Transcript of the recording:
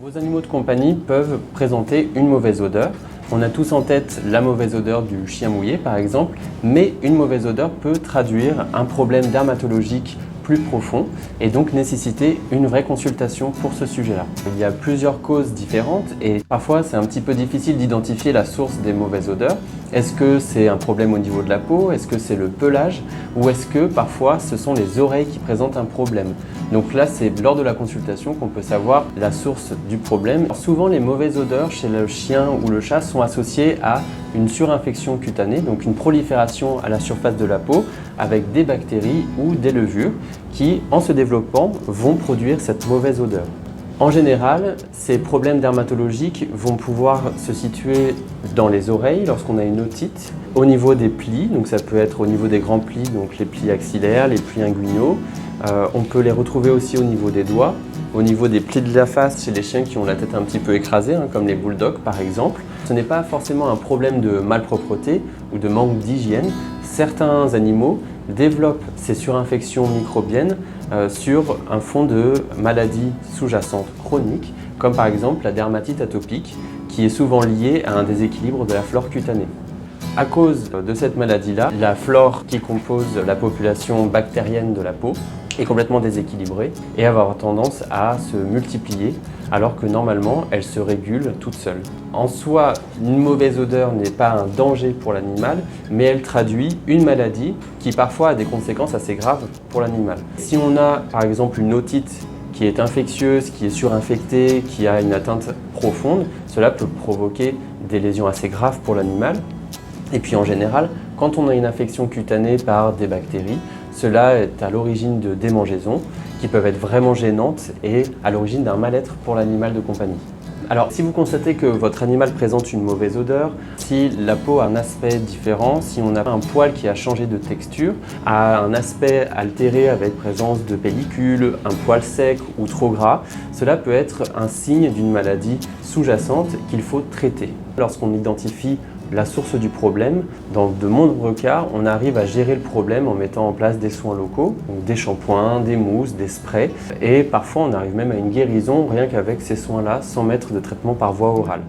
Vos animaux de compagnie peuvent présenter une mauvaise odeur. On a tous en tête la mauvaise odeur du chien mouillé par exemple, mais une mauvaise odeur peut traduire un problème dermatologique plus profond et donc nécessiter une vraie consultation pour ce sujet-là. Il y a plusieurs causes différentes et parfois c'est un petit peu difficile d'identifier la source des mauvaises odeurs. Est-ce que c'est un problème au niveau de la peau? Est-ce que c'est le pelage? Ou est-ce que parfois ce sont les oreilles qui présentent un problème? Donc là, c'est lors de la consultation qu'on peut savoir la source du problème. Souvent, les mauvaises odeurs chez le chien ou le chat sont associées à une surinfection cutanée, donc une prolifération à la surface de la peau avec des bactéries ou des levures qui, en se développant, vont produire cette mauvaise odeur. En général, ces problèmes dermatologiques vont pouvoir se situer dans les oreilles lorsqu'on a une otite, au niveau des plis, donc ça peut être au niveau des grands plis, donc les plis axillaires, les plis inguinaux. On peut les retrouver aussi au niveau des doigts, au niveau des plis de la face chez les chiens qui ont la tête un petit peu écrasée, comme les bulldogs par exemple. Ce n'est pas forcément un problème de malpropreté ou de manque d'hygiène. Certains animaux développent ces surinfections microbiennes sur un fond de maladies sous-jacentes chroniques, comme par exemple la dermatite atopique, qui est souvent liée à un déséquilibre de la flore cutanée. À cause de cette maladie-là, la flore qui compose la population bactérienne de la peau est complètement déséquilibrée et avoir tendance à se multiplier alors que normalement elle se régule toute seule. En soi, une mauvaise odeur n'est pas un danger pour l'animal, mais elle traduit une maladie qui parfois a des conséquences assez graves pour l'animal. Si on a par exemple une otite qui est infectieuse, qui est surinfectée, qui a une atteinte profonde, cela peut provoquer des lésions assez graves pour l'animal. Et puis en général, quand on a une infection cutanée par des bactéries, cela est à l'origine de démangeaisons qui peuvent être vraiment gênantes et à l'origine d'un mal-être pour l'animal de compagnie. Alors si vous constatez que votre animal présente une mauvaise odeur, si la peau a un aspect différent, si on a un poil qui a changé de texture, a un aspect altéré avec présence de pellicules, un poil sec ou trop gras, cela peut être un signe d'une maladie sous-jacente qu'il faut traiter. Lorsqu'on identifie la source du problème, dans de nombreux cas, on arrive à gérer le problème en mettant en place des soins locaux, donc des shampoings, des mousses, des sprays, et parfois on arrive même à une guérison rien qu'avec ces soins-là, sans mettre de traitement par voie orale.